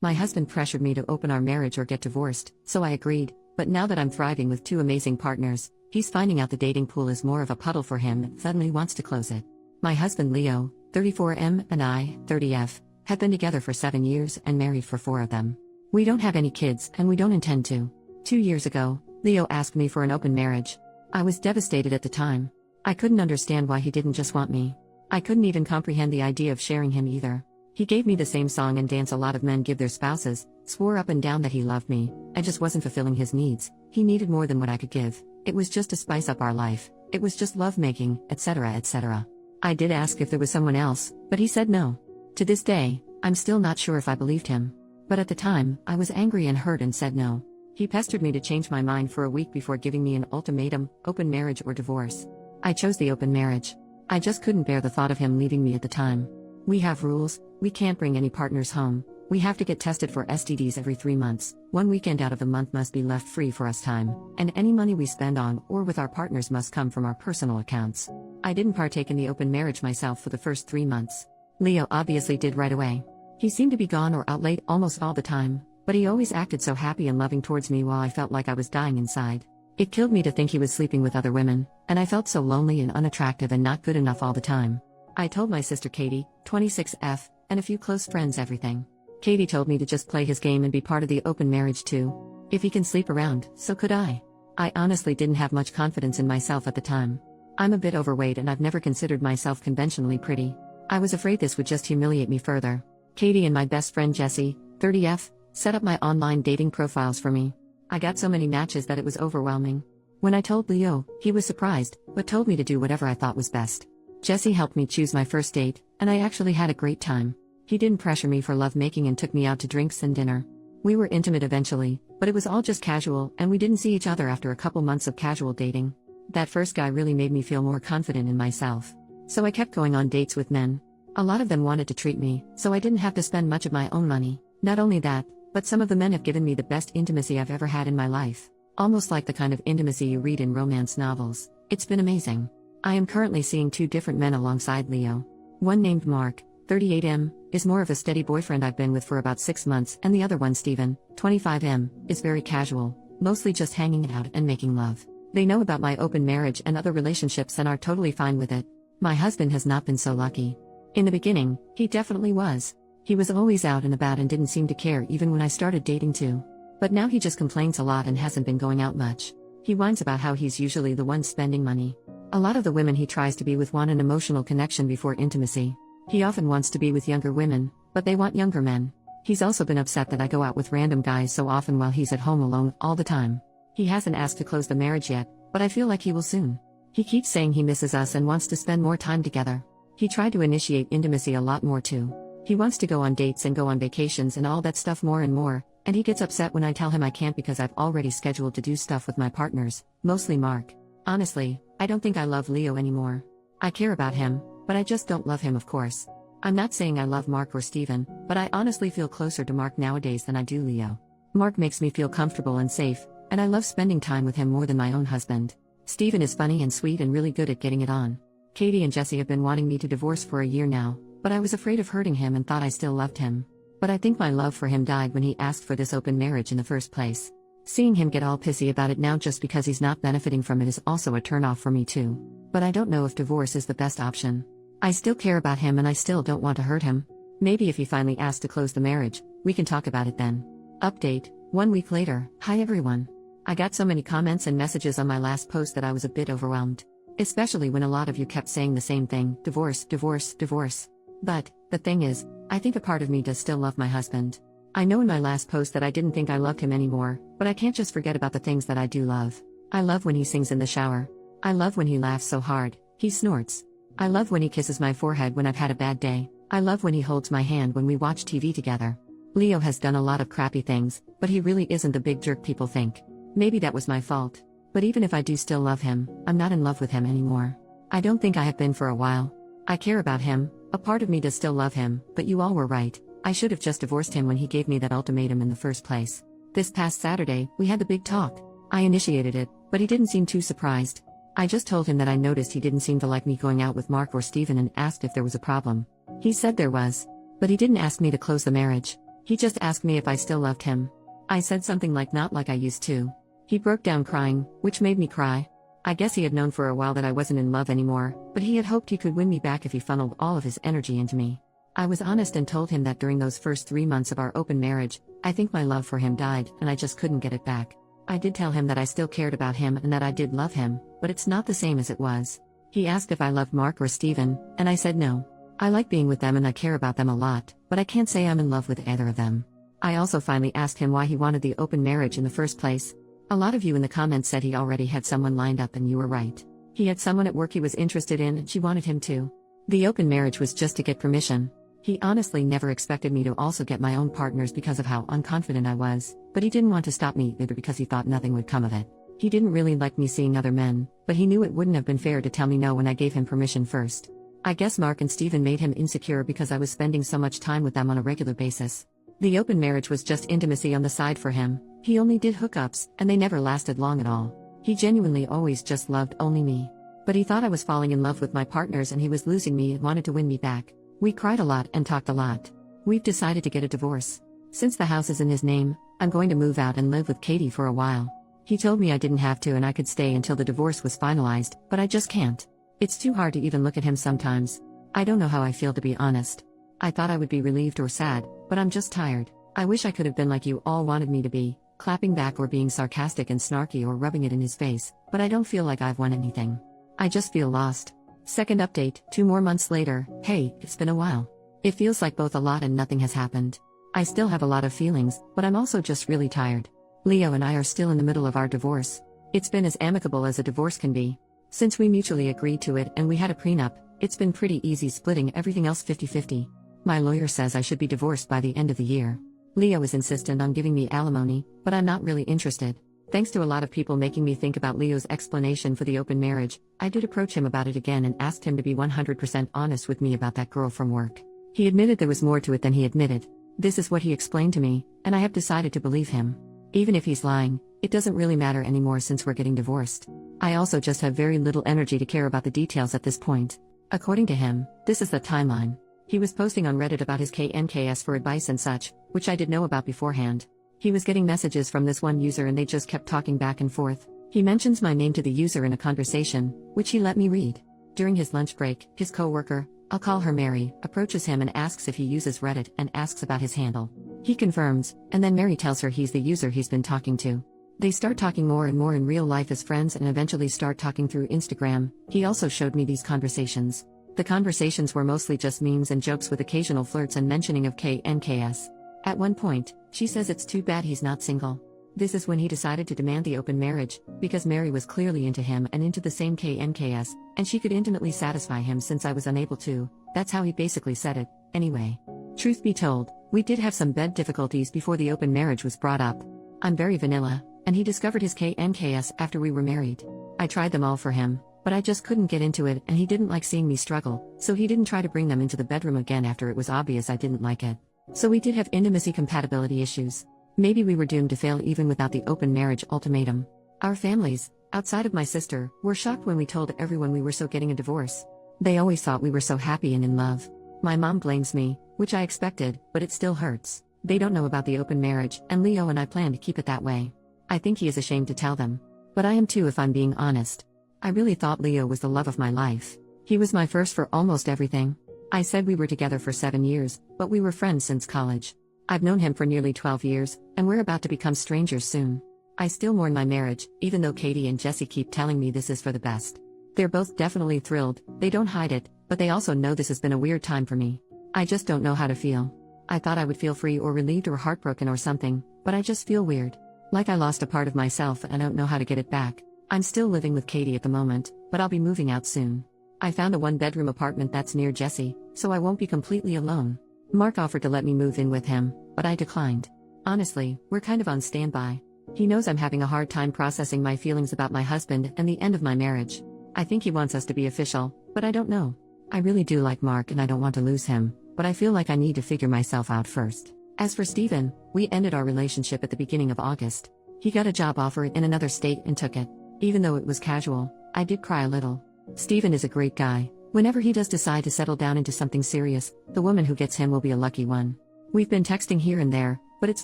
My husband pressured me to open our marriage or get divorced, so I agreed, but now that I'm thriving with two amazing partners, he's finding out the dating pool is more of a puddle for him and suddenly wants to close it. My husband Leo, 34M, and I, 30F, have been together for 7 years and married for 4 of them. We don't have any kids and we don't intend to. 2 years ago, Leo asked me for an open marriage. I was devastated at the time. I couldn't understand why he didn't just want me. I couldn't even comprehend the idea of sharing him either. He gave me the same song and dance a lot of men give their spouses, swore up and down that he loved me. I just wasn't fulfilling his needs. He needed more than what I could give. It was just to spice up our life. It was just lovemaking, etc., etc. I did ask if there was someone else, but he said no. To this day, I'm still not sure if I believed him. But at the time, I was angry and hurt and said no. He pestered me to change my mind for a week before giving me an ultimatum, open marriage or divorce. I chose the open marriage. I just couldn't bear the thought of him leaving me at the time. We have rules. We can't bring any partners home. We have to get tested for STDs every 3 months. 1 weekend out of the month must be left free for us time, and any money we spend on or with our partners must come from our personal accounts. I didn't partake in the open marriage myself for the first 3 months. Leo obviously did right away. He seemed to be gone or out late almost all the time, but he always acted so happy and loving towards me while I felt like I was dying inside. It killed me to think he was sleeping with other women, and I felt so lonely and unattractive and not good enough all the time. I told my sister Katie, 26F, and a few close friends everything. Katie told me to just play his game and be part of the open marriage too. If he can sleep around, so could I. I honestly didn't have much confidence in myself at the time. I'm a bit overweight and I've never considered myself conventionally pretty. I was afraid this would just humiliate me further. Katie and my best friend Jessie, 30F, set up my online dating profiles for me. I got so many matches that it was overwhelming. When I told Leo, he was surprised, but told me to do whatever I thought was best. Jessie helped me choose my first date, and I actually had a great time. He didn't pressure me for lovemaking and took me out to drinks and dinner. We were intimate eventually, but it was all just casual and we didn't see each other after a couple months of casual dating. That first guy really made me feel more confident in myself. So I kept going on dates with men. A lot of them wanted to treat me, so I didn't have to spend much of my own money. Not only that, but some of the men have given me the best intimacy I've ever had in my life. Almost like the kind of intimacy you read in romance novels. It's been amazing. I am currently seeing 2 different men alongside Leo. One named Mark, 38M, is more of a steady boyfriend I've been with for about 6 months, and the other one, Steven, 25M, is very casual, mostly just hanging out and making love. They know about my open marriage and other relationships and are totally fine with it. My husband has not been so lucky. In the beginning, he definitely was. He was always out and about and didn't seem to care even when I started dating too. But now he just complains a lot and hasn't been going out much. He whines about how he's usually the one spending money. A lot of the women he tries to be with want an emotional connection before intimacy. He often wants to be with younger women, but they want younger men. He's also been upset that I go out with random guys so often while he's at home alone all the time. He hasn't asked to close the marriage yet, but I feel like he will soon. He keeps saying he misses us and wants to spend more time together. He tried to initiate intimacy a lot more too. He wants to go on dates and go on vacations and all that stuff more and more, and he gets upset when I tell him I can't because I've already scheduled to do stuff with my partners, mostly Mark. Honestly, I don't think I love Leo anymore. I care about him, but I just don't love him, of course. I'm not saying I love Mark or Steven, but I honestly feel closer to Mark nowadays than I do Leo. Mark makes me feel comfortable and safe, and I love spending time with him more than my own husband. Steven is funny and sweet and really good at getting it on. Katie and Jessie have been wanting me to divorce for a year now, but I was afraid of hurting him and thought I still loved him. But I think my love for him died when he asked for this open marriage in the first place. Seeing him get all pissy about it now just because he's not benefiting from it is also a turnoff for me too. But I don't know if divorce is the best option. I still care about him and I still don't want to hurt him. Maybe if he finally asks to close the marriage, we can talk about it then. Update, 1 week later. Hi everyone. I got so many comments and messages on my last post that I was a bit overwhelmed. Especially when a lot of you kept saying the same thing, divorce, divorce, divorce. But, the thing is, I think a part of me does still love my husband. I know in my last post that I didn't think I loved him anymore, but I can't just forget about the things that I do love. I love when he sings in the shower. I love when he laughs so hard, he snorts. I love when he kisses my forehead when I've had a bad day. I love when he holds my hand when we watch TV together. Leo has done a lot of crappy things, but he really isn't the big jerk people think. Maybe that was my fault. But even if I do still love him, I'm not in love with him anymore. I don't think I have been for a while. I care about him, a part of me does still love him, but you all were right. I should have just divorced him when he gave me that ultimatum in the first place. This past Saturday, we had the big talk. I initiated it, but he didn't seem too surprised. I just told him that I noticed he didn't seem to like me going out with Mark or Steven and asked if there was a problem. He said there was. But he didn't ask me to close the marriage. He just asked me if I still loved him. I said something like not like I used to. He broke down crying, which made me cry. I guess he had known for a while that I wasn't in love anymore, but he had hoped he could win me back if he funneled all of his energy into me. I was honest and told him that during those first 3 months of our open marriage, I think my love for him died and I just couldn't get it back. I did tell him that I still cared about him and that I did love him, but it's not the same as it was. He asked if I loved Mark or Steven, and I said no. I like being with them and I care about them a lot, but I can't say I'm in love with either of them. I also finally asked him why he wanted the open marriage in the first place. A lot of you in the comments said he already had someone lined up, and you were right. He had someone at work he was interested in and she wanted him too. The open marriage was just to get permission. He honestly never expected me to also get my own partners because of how unconfident I was, but he didn't want to stop me either because he thought nothing would come of it. He didn't really like me seeing other men, but he knew it wouldn't have been fair to tell me no when I gave him permission first. I guess Mark and Steven made him insecure because I was spending so much time with them on a regular basis. The open marriage was just intimacy on the side for him. He only did hookups, and they never lasted long at all. He genuinely always just loved only me. But he thought I was falling in love with my partners and he was losing me and wanted to win me back. We cried a lot and talked a lot. We've decided to get a divorce. Since the house is in his name, I'm going to move out and live with Katie for a while. He told me I didn't have to and I could stay until the divorce was finalized, but I just can't. It's too hard to even look at him sometimes. I don't know how I feel, to be honest. I thought I would be relieved or sad, but I'm just tired. I wish I could have been like you all wanted me to be, clapping back or being sarcastic and snarky or rubbing it in his face, but I don't feel like I've won anything. I just feel lost. Second update, 2 more months later. Hey, it's been a while. It feels like both a lot and nothing has happened. I still have a lot of feelings, but I'm also just really tired. Leo and I are still in the middle of our divorce. It's been as amicable as a divorce can be. Since we mutually agreed to it and we had a prenup, it's been pretty easy splitting everything else 50-50. My lawyer says I should be divorced by the end of the year. Leo is insistent on giving me alimony, but I'm not really interested. Thanks to a lot of people making me think about Leo's explanation for the open marriage, I did approach him about it again and asked him to be 100% honest with me about that girl from work. He admitted there was more to it than he admitted. This is what he explained to me, and I have decided to believe him. Even if he's lying, it doesn't really matter anymore since we're getting divorced. I also just have very little energy to care about the details at this point. According to him, this is the timeline. He was posting on Reddit about his KNKS for advice and such, which I did know about beforehand. He was getting messages from this one user and they just kept talking back and forth. He mentions my name to the user in a conversation, which he let me read. During his lunch break, his coworker, I'll call her Mary, approaches him and asks if he uses Reddit and asks about his handle. He confirms, and then Mary tells her he's the user he's been talking to. They start talking more and more in real life as friends and eventually start talking through Instagram. He also showed me these conversations. The conversations were mostly just memes and jokes with occasional flirts and mentioning of KNKS. At one point, she says it's too bad he's not single. This is when he decided to demand the open marriage, because Mary was clearly into him and into the same KNKS, and she could intimately satisfy him since I was unable to. That's how he basically said it. Anyway, truth be told, we did have some bed difficulties before the open marriage was brought up. I'm very vanilla, and he discovered his KNKS after we were married. I tried them all for him, but I just couldn't get into it and he didn't like seeing me struggle, so he didn't try to bring them into the bedroom again after it was obvious I didn't like it. So we did have intimacy compatibility issues. Maybe we were doomed to fail even without the open marriage ultimatum. Our families, outside of my sister, were shocked when we told everyone we were getting a divorce. They always thought we were so happy and in love. My mom blames me, which I expected, but it still hurts. They don't know about the open marriage, and Leo and I plan to keep it that way. I think he is ashamed to tell them. But I am too if I'm being honest. I really thought Leo was the love of my life. He was my first for almost everything. I said we were together for 7 years, but we were friends since college. I've known him for nearly 12 years, and we're about to become strangers soon. I still mourn my marriage, even though Katie and Jesse keep telling me this is for the best. They're both definitely thrilled, they don't hide it, but they also know this has been a weird time for me. I just don't know how to feel. I thought I would feel free or relieved or heartbroken or something, but I just feel weird. Like I lost a part of myself and I don't know how to get it back. I'm still living with Katie at the moment, but I'll be moving out soon. I found a 1-bedroom apartment that's near Jesse, so I won't be completely alone. Mark offered to let me move in with him, but I declined. Honestly, we're kind of on standby. He knows I'm having a hard time processing my feelings about my husband and the end of my marriage. I think he wants us to be official, but I don't know. I really do like Mark and I don't want to lose him, but I feel like I need to figure myself out first. As for Steven, we ended our relationship at the beginning of August. He got a job offer in another state and took it. Even though it was casual, I did cry a little. Steven is a great guy. Whenever he does decide to settle down into something serious, the woman who gets him will be a lucky one. We've been texting here and there, but it's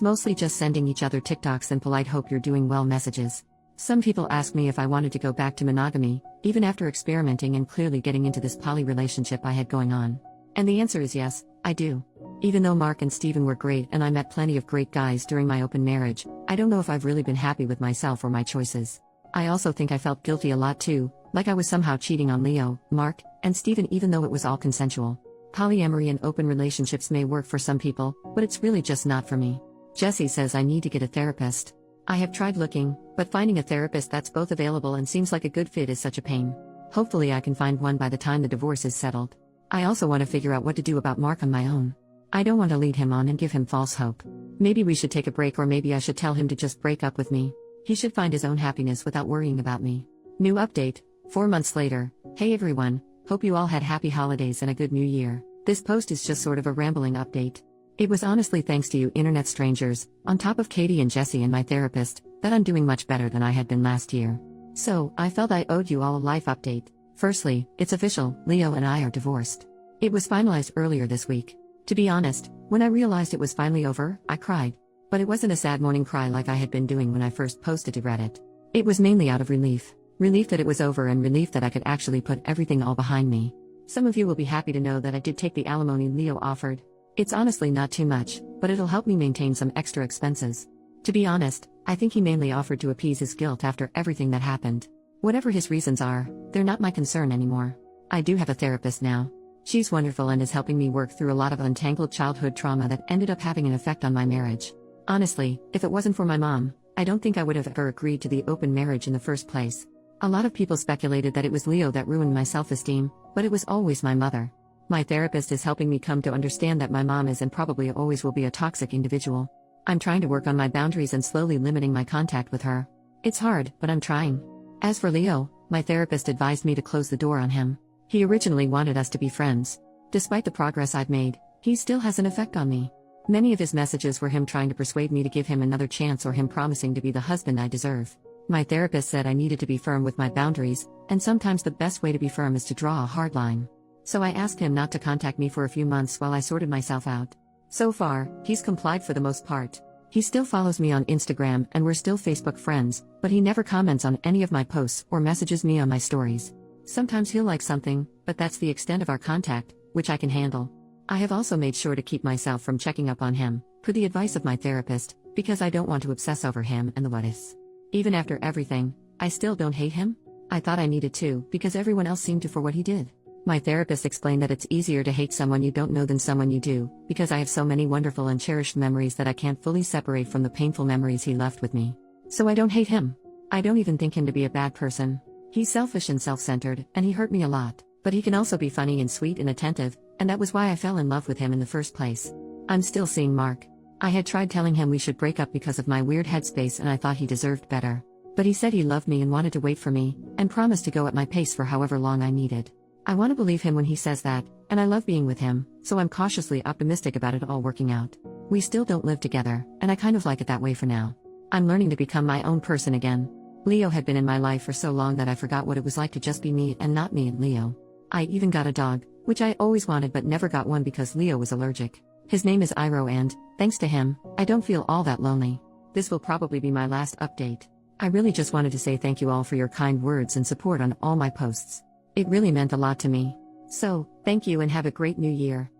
mostly just sending each other TikToks and polite hope you're doing well messages. Some people ask me if I wanted to go back to monogamy, even after experimenting and clearly getting into this poly relationship I had going on. And the answer is yes, I do. Even though Mark and Steven were great and I met plenty of great guys during my open marriage, I don't know if I've really been happy with myself or my choices. I also think I felt guilty a lot too, like I was somehow cheating on Leo, Mark, and Steven even though it was all consensual. Polyamory and open relationships may work for some people, but it's really just not for me. Jesse says I need to get a therapist. I have tried looking, but finding a therapist that's both available and seems like a good fit is such a pain. Hopefully I can find one by the time the divorce is settled. I also want to figure out what to do about Mark on my own. I don't want to lead him on and give him false hope. Maybe we should take a break, or maybe I should tell him to just break up with me. He should find his own happiness without worrying about me. New update, 4 months later. Hey everyone, hope you all had happy holidays and a good new year. This post is just sort of a rambling update. It was honestly thanks to you internet strangers, on top of Katie and Jesse and my therapist, that I'm doing much better than I had been last year. So, I felt I owed you all a life update. Firstly, it's official, Leo and I are divorced. It was finalized earlier this week. To be honest, when I realized it was finally over, I cried. But it wasn't a sad morning cry like I had been doing when I first posted to Reddit. It was mainly out of relief. Relief that it was over and relief that I could actually put everything all behind me. Some of you will be happy to know that I did take the alimony Leo offered. It's honestly not too much, but it'll help me maintain some extra expenses. To be honest, I think he mainly offered to appease his guilt after everything that happened. Whatever his reasons are, they're not my concern anymore. I do have a therapist now. She's wonderful and is helping me work through a lot of untangled childhood trauma that ended up having an effect on my marriage. Honestly, if it wasn't for my mom, I don't think I would have ever agreed to the open marriage in the first place. A lot of people speculated that it was Leo that ruined my self-esteem, but it was always my mother. My therapist is helping me come to understand that my mom is and probably always will be a toxic individual. I'm trying to work on my boundaries and slowly limiting my contact with her. It's hard, but I'm trying. As for Leo, my therapist advised me to close the door on him. He originally wanted us to be friends. Despite the progress I've made, he still has an effect on me. Many of his messages were him trying to persuade me to give him another chance or him promising to be the husband I deserve. My therapist said I needed to be firm with my boundaries, and sometimes the best way to be firm is to draw a hard line. So I asked him not to contact me for a few months while I sorted myself out. So far, he's complied for the most part. He still follows me on Instagram and we're still Facebook friends, but he never comments on any of my posts or messages me on my stories. Sometimes he'll like something, but that's the extent of our contact, which I can handle. I have also made sure to keep myself from checking up on him, per the advice of my therapist, because I don't want to obsess over him and the what-ifs. Even after everything, I still don't hate him? I thought I needed to, because everyone else seemed to for what he did. My therapist explained that it's easier to hate someone you don't know than someone you do, because I have so many wonderful and cherished memories that I can't fully separate from the painful memories he left with me. So I don't hate him. I don't even think him to be a bad person. He's selfish and self-centered, and he hurt me a lot, but he can also be funny and sweet and attentive, and that was why I fell in love with him in the first place. I'm still seeing Mark. I had tried telling him we should break up because of my weird headspace and I thought he deserved better. But he said he loved me and wanted to wait for me, and promised to go at my pace for however long I needed. I want to believe him when he says that, and I love being with him, so I'm cautiously optimistic about it all working out. We still don't live together, and I kind of like it that way for now. I'm learning to become my own person again. Leo had been in my life for so long that I forgot what it was like to just be me and not me and Leo. I even got a dog, which I always wanted but never got one because Leo was allergic. His name is Iro and, thanks to him, I don't feel all that lonely. This will probably be my last update. I really just wanted to say thank you all for your kind words and support on all my posts. It really meant a lot to me. So, thank you and have a great new year.